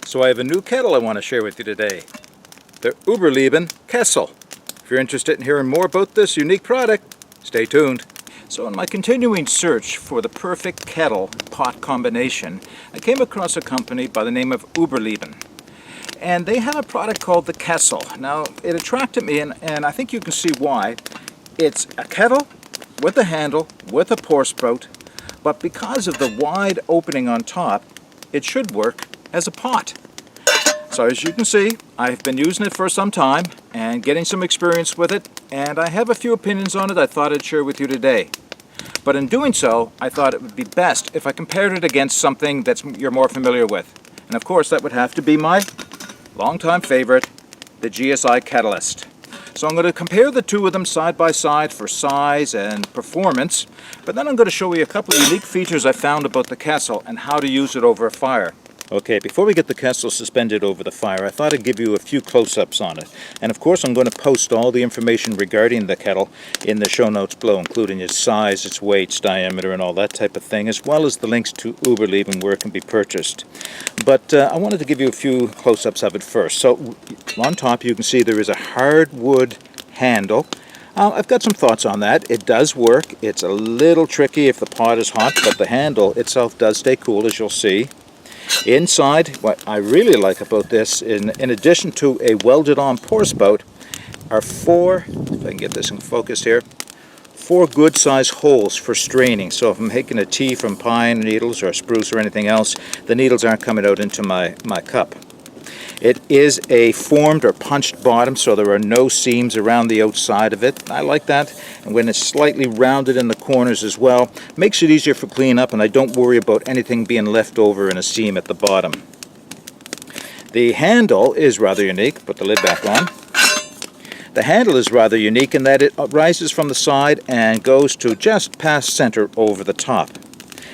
So I have a new kettle I want to share with you today. The Uberleben Kessel. If you're interested in hearing more about this unique product, stay tuned. So in my continuing search for the perfect kettle pot combination, I came across a company by the name of Uberleben. And they have a product called the Kessel. Now, it attracted me, and I think you can see why. It's a kettle with a handle, with a pour spout, but because of the wide opening on top, it should work as a pot. So as you can see, I've been using it for some time and getting some experience with it, and I have a few opinions on it I thought I'd share with you today. But in doing so, I thought it would be best if I compared it against something that you're more familiar with. And of course, that would have to be my longtime favorite, the GSI Catalyst. So I'm going to compare the two of them side by side for size and performance, but then I'm going to show you a couple of unique features I found about the Kessel and how to use it over a fire. Okay, before we get the Kessel suspended over the fire, I thought I'd give you a few close-ups on it. And of course I'm going to post all the information regarding the kettle in the show notes below, including its size, its weight, its diameter, and all that type of thing, as well as the links to Uberleben where it can be purchased. But I wanted to give you a few close-ups of it first. So on top you can see there is a hardwood handle. I've got some thoughts on that. It does work. It's a little tricky if the pot is hot, but the handle itself does stay cool, as you'll see. Inside, what I really like about this, in addition to a welded-on pour spout, are four, if I can get this in focus here, four good-sized holes for straining. So if I'm making a tea from pine needles or spruce or anything else, the needles aren't coming out into my cup. It is a formed or punched bottom, so there are no seams around the outside of it. I like that. And when it's slightly rounded in the corners as well, makes it easier for cleanup, and I don't worry about anything being left over in a seam at the bottom. The handle is rather unique. Put the lid back on. The handle is rather unique in that it rises from the side and goes to just past center over the top.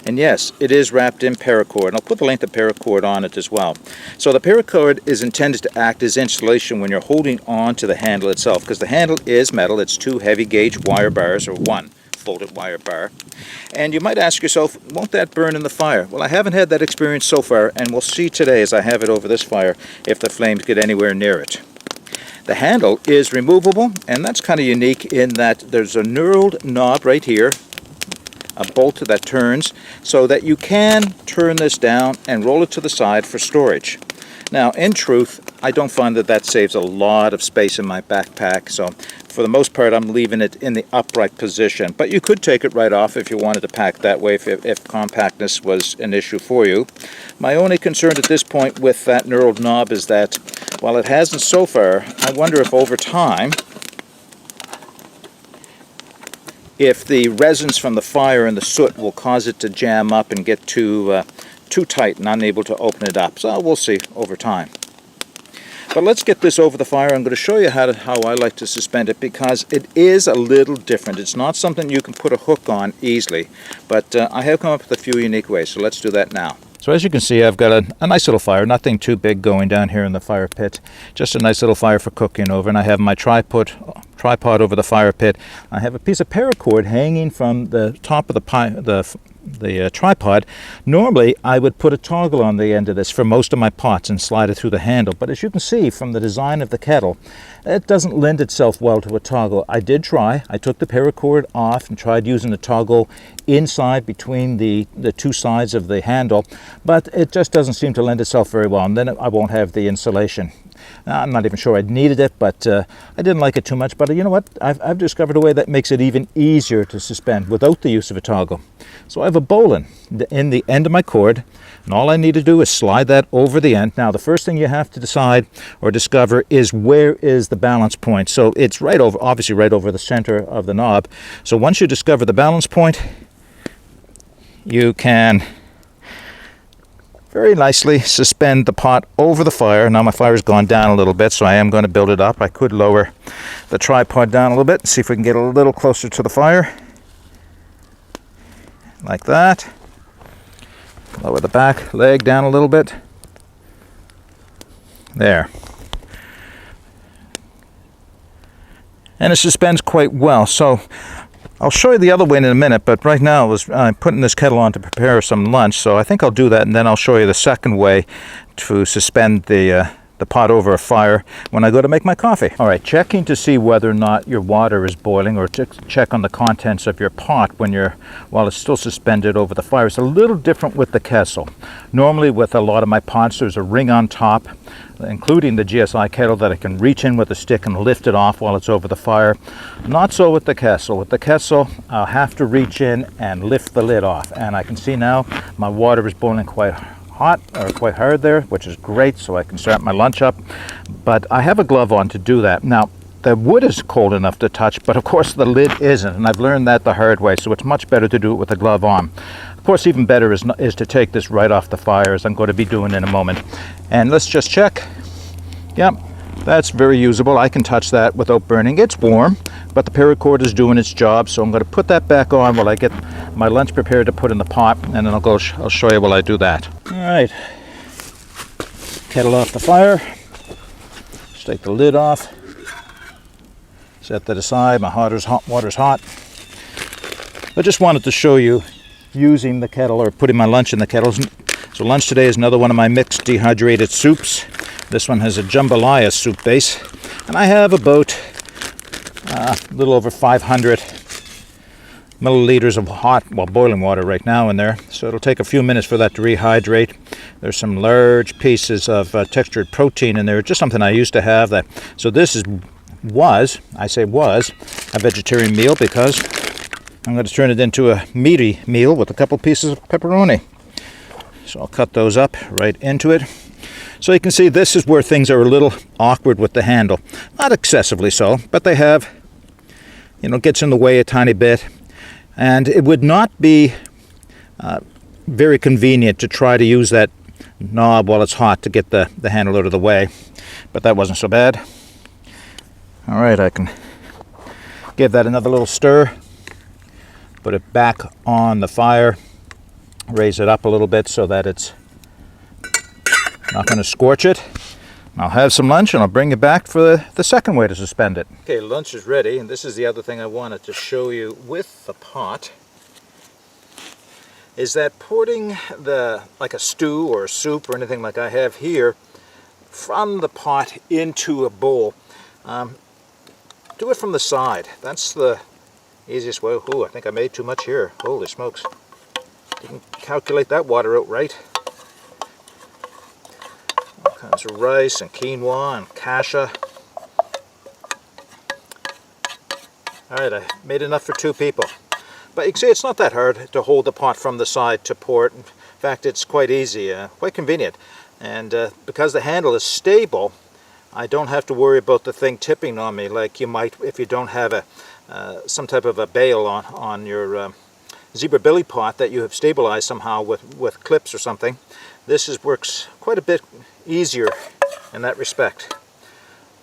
And yes, it is wrapped in paracord, and I'll put the length of paracord on it as well. So the paracord is intended to act as insulation when you're holding on to the handle itself, because the handle is metal. It's two heavy gauge wire bars, or one folded wire bar. And you might ask yourself, won't that burn in the fire? Well, I haven't had that experience so far, and we'll see today as I have it over this fire if the flames get anywhere near it. The handle is removable, and that's kind of unique in that there's a knurled knob right here, a bolt that turns, so that you can turn this down and roll it to the side for storage. Now, in truth, I don't find that saves a lot of space in my backpack, so for the most part I'm leaving it in the upright position. But you could take it right off if you wanted to pack that way, if compactness was an issue for you. My only concern at this point with that knurled knob is that, while it hasn't so far, I wonder if over time, if the resins from the fire and the soot will cause it to jam up and get too tight and unable to open it up. So we'll see over time. But let's get this over the fire. I'm going to show you how I like to suspend it, because it is a little different. It's not something you can put a hook on easily, but I have come up with a few unique ways, so let's do that now. So as you can see, I've got a nice little fire, nothing too big going down here in the fire pit, just a nice little fire for cooking over, and I have my tripod over the fire pit. I have a piece of paracord hanging from the top of the tripod. Normally I would put a toggle on the end of this for most of my pots and slide it through the handle, but as you can see from the design of the kettle, it doesn't lend itself well to a toggle. I did try. I took the paracord off and tried using the toggle inside between the two sides of the handle, but it just doesn't seem to lend itself very well, and then I won't have the insulation. I'm not even sure I needed it, but I didn't like it too much. But you know what? I've discovered a way that makes it even easier to suspend without the use of a toggle. So I have a bowline in the end of my cord, and all I need to do is slide that over the end. Now, the first thing you have to decide or discover is where is the balance point. So it's right over, obviously right over the center of the knob. So once you discover the balance point, you can very nicely suspend the pot over the fire. Now my fire's gone down a little bit, so I am going to build it up. I could lower the tripod down a little bit and see if we can get a little closer to the fire. Like that. Lower the back leg down a little bit. There. And it suspends quite well. So I'll show you the other way in a minute, but right now I'm putting this kettle on to prepare some lunch, so I think I'll do that, and then I'll show you the second way to suspend the pot over a fire when I go to make my coffee. All right, checking to see whether or not your water is boiling, or check on the contents of your pot while it's still suspended over the fire. It's a little different with the Kessel. Normally with a lot of my pots, there's a ring on top, including the GSI kettle, that I can reach in with a stick and lift it off while it's over the fire. Not so with the Kessel. With the Kessel, I'll have to reach in and lift the lid off. And I can see now my water is boiling quite hot, or quite hard there, which is great, so I can start my lunch up. But I have a glove on to do that. Now, the wood is cold enough to touch, but of course the lid isn't, and I've learned that the hard way, so it's much better to do it with a glove on. Of course, even better is to take this right off the fire, as I'm going to be doing in a moment. And let's just check. Yep, that's very usable. I can touch that without burning. It's warm, but the paracord is doing its job, so I'm going to put that back on while I get my lunch prepared to put in the pot, and then I'll show you while I do that. All right, kettle off the fire. Just take the lid off. Set that aside. My water's hot. I just wanted to show you using the kettle, or putting my lunch in the kettles. So lunch today is another one of my mixed dehydrated soups. This one has a jambalaya soup base, and I have about a little over 500 milliliters of boiling water right now in there. So it'll take a few minutes for that to rehydrate. There's some large pieces of textured protein in there, just something I used to have. So this was a vegetarian meal, because I'm going to turn it into a meaty meal with a couple pieces of pepperoni. So I'll cut those up right into it. So you can see this is where things are a little awkward with the handle. Not excessively so, but they have, gets in the way a tiny bit. And it would not be very convenient to try to use that knob while it's hot to get the handle out of the way. But that wasn't so bad. All right, I can give that another little stir. Put it back on the fire. Raise it up a little bit so that it's not going to scorch it. I'll have some lunch and I'll bring you back for the second way to suspend it. Okay, lunch is ready, and this is the other thing I wanted to show you with the pot, is that putting like a stew or a soup or anything like I have here from the pot into a bowl. Do it from the side. That's the easiest way. Oh, I think I made too much here. Holy smokes. Didn't calculate that water out right. All kinds of rice and quinoa and kasha. Alright, I made enough for 2 people. But you can see it's not that hard to hold the pot from the side to pour it. In fact, it's quite easy, quite convenient. And because the handle is stable, I don't have to worry about the thing tipping on me like you might if you don't have some type of a bail on your zebra billy pot that you have stabilized somehow with clips or something. This works quite a bit easier in that respect.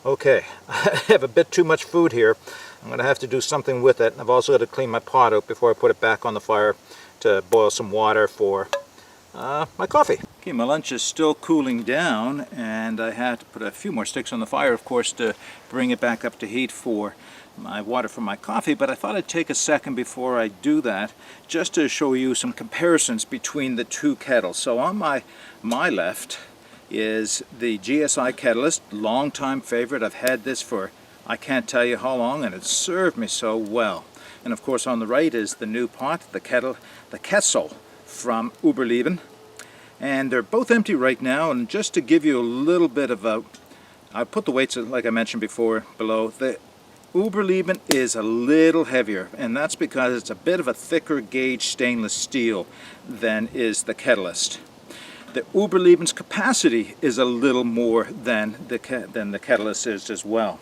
Okay, I have a bit too much food here. I'm going to have to do something with it. I've also got to clean my pot out before I put it back on the fire to boil some water for my coffee. Okay, my lunch is still cooling down, and I had to put a few more sticks on the fire, of course, to bring it back up to heat for my water for my coffee. But I thought I'd take a second before I do that just to show you some comparisons between the 2 kettles. So on my left is the GSI Kettlist, long-time favorite. I've had this for I can't tell you how long, and it's served me so well. And of course on the right is the new pot, the Kessel from Uberleben. And they're both empty right now, and just to give you a little bit of I put the weights, like I mentioned before, below. The Uberleben is a little heavier, and that's because it's a bit of a thicker gauge stainless steel than is the Kettlist. The Uberleben's capacity is a little more than the Kettlist is as well.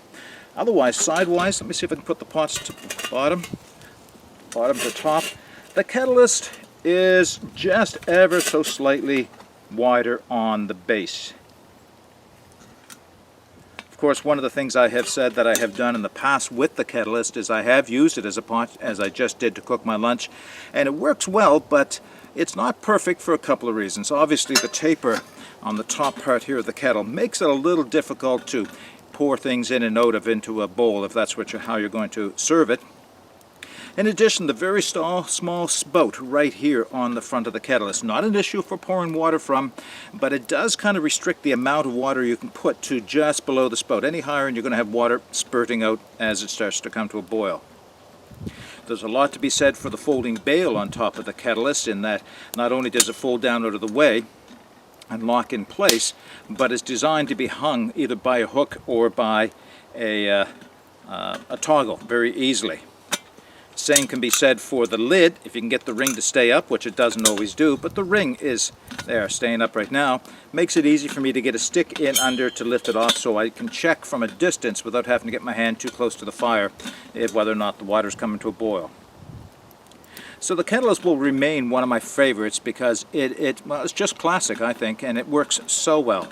Otherwise, sidewise, let me see if I can put the pots to bottom to top. The Kettlist is just ever so slightly wider on the base. Of course, one of the things I have said that I have done in the past with the Kettlist is I have used it as a pot, as I just did to cook my lunch, and it works well, but it's not perfect for a couple of reasons. Obviously, the taper on the top part here of the kettle makes it a little difficult to pour things in and out of into a bowl if that's how you're going to serve it. In addition, the very small spout right here on the front of the kettle is not an issue for pouring water from, but it does kind of restrict the amount of water you can put to just below the spout. Any higher and you're going to have water spurting out as it starts to come to a boil. There's a lot to be said for the folding bail on top of the kettlist, in that not only does it fold down out of the way and lock in place, but it's designed to be hung either by a hook or by a toggle very easily. Same can be said for the lid, if you can get the ring to stay up, which it doesn't always do, but the ring is there, staying up right now. Makes it easy for me to get a stick in under to lift it off, so I can check from a distance without having to get my hand too close to the fire whether or not the water's coming to a boil. So the kettlist will remain one of my favorites because it's just classic, I think, and it works so well.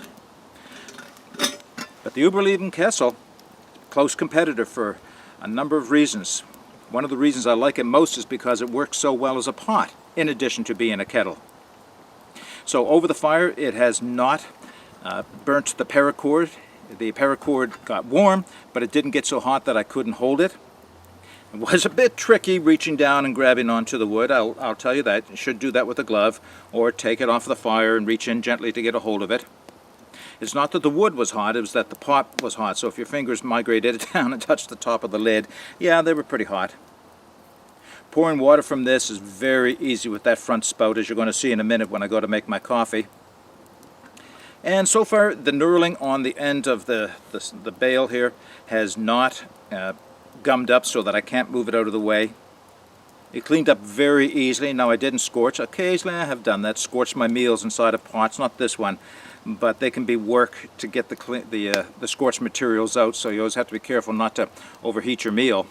But the Uberleben Kessel, close competitor for a number of reasons. One of the reasons I like it most is because it works so well as a pot, in addition to being a kettle. So over the fire, it has not burnt the paracord. The paracord got warm, but it didn't get so hot that I couldn't hold it. It was a bit tricky reaching down and grabbing onto the wood, I'll tell you that. You should do that with a glove, or take it off the fire and reach in gently to get a hold of it. It's not that the wood was hot, it was that the pot was hot. So if your fingers migrated down and touched the top of the lid, yeah, they were pretty hot. Pouring water from this is very easy with that front spout, as you're going to see in a minute when I go to make my coffee. And so far, the knurling on the end of the bail here has not gummed up so that I can't move it out of the way. It cleaned up very easily. Now, I didn't scorch. Occasionally I have done that, scorched my meals inside of pots, not this one. But they can be work to get the scorched materials out, so you always have to be careful not to overheat your meal.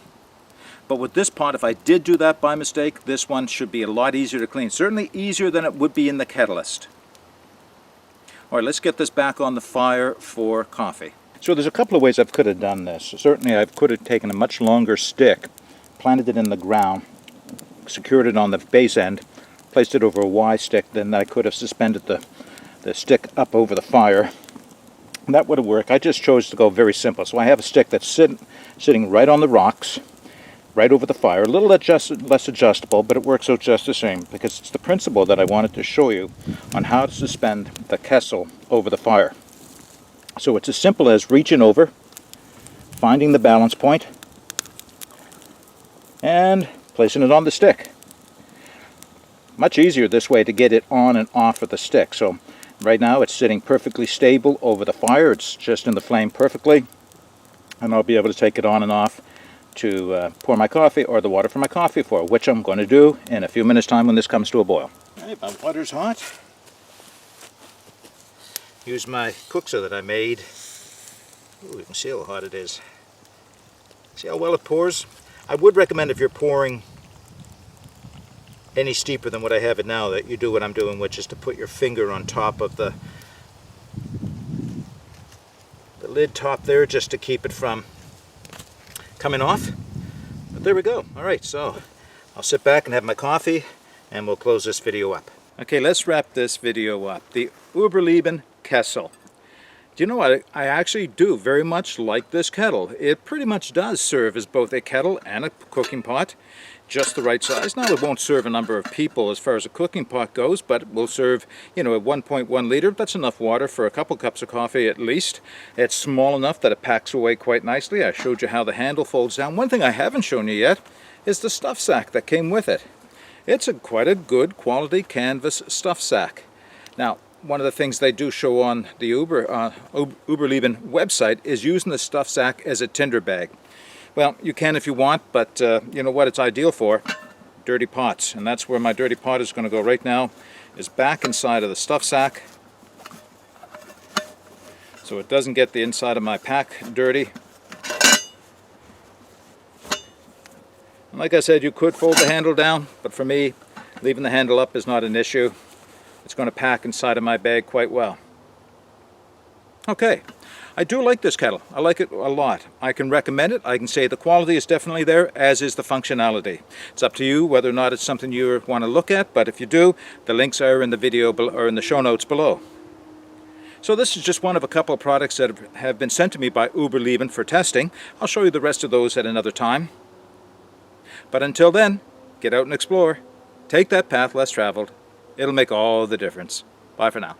But with this pot, if I did do that by mistake, this one should be a lot easier to clean. Certainly easier than it would be in the kettlist. All right, let's get this back on the fire for coffee. So there's a couple of ways I could have done this. Certainly I could have taken a much longer stick, planted it in the ground, secured it on the base end, placed it over a Y stick, then I could have suspended the stick up over the fire. And that would have worked. I just chose to go very simple. So I have a stick that's sitting right on the rocks, right over the fire, a little less adjustable, but it works out just the same, because it's the principle that I wanted to show you on how to suspend the Kessel over the fire. So it's as simple as reaching over, finding the balance point, and placing it on the stick. Much easier this way to get it on and off of the stick. So right now it's sitting perfectly stable over the fire. It's just in the flame perfectly, and I'll be able to take it on and off to pour my coffee or the water for my coffee for, which I'm going to do in a few minutes time when this comes to a boil. All right, my water's hot. Use my cookser that I made. Ooh, you can see how hot it is. See how well it pours? I would recommend, if you're pouring any steeper than what I have it now, that you do what I'm doing, which is to put your finger on top of the lid top there, just to keep it from coming off. But there we go. All right, so I'll sit back and have my coffee, and we'll close this video up. Okay, let's wrap this video up. The Uberleben Kessel. Do you know what? I actually do very much like this kettle. It pretty much does serve as both a kettle and a cooking pot, just the right size. Now, it won't serve a number of people as far as a cooking pot goes, but it will serve, you know, at 1.1 liter. That's enough water for a couple cups of coffee at least. It's small enough that it packs away quite nicely. I showed you how the handle folds down. One thing I haven't shown you yet is the stuff sack that came with it. It's quite a good quality canvas stuff sack. Now, one of the things they do show on the Uberleben website is using the stuff sack as a tinder bag. Well, you can if you want, but you know what it's ideal for? Dirty pots. And that's where my dirty pot is going to go right now, is back inside of the stuff sack, so it doesn't get the inside of my pack dirty. And like I said, you could fold the handle down, but for me, leaving the handle up is not an issue. It's going to pack inside of my bag quite well. Okay, I do like this kettle. I like it a lot. I can recommend it. I can say the quality is definitely there, as is the functionality. It's up to you whether or not it's something you want to look at, but if you do, the links are in the video or in the show notes below. So this is just one of a couple of products that have been sent to me by Uberleben for testing. I'll show you the rest of those at another time. But until then, get out and explore. Take that path less traveled. It'll make all the difference. Bye for now.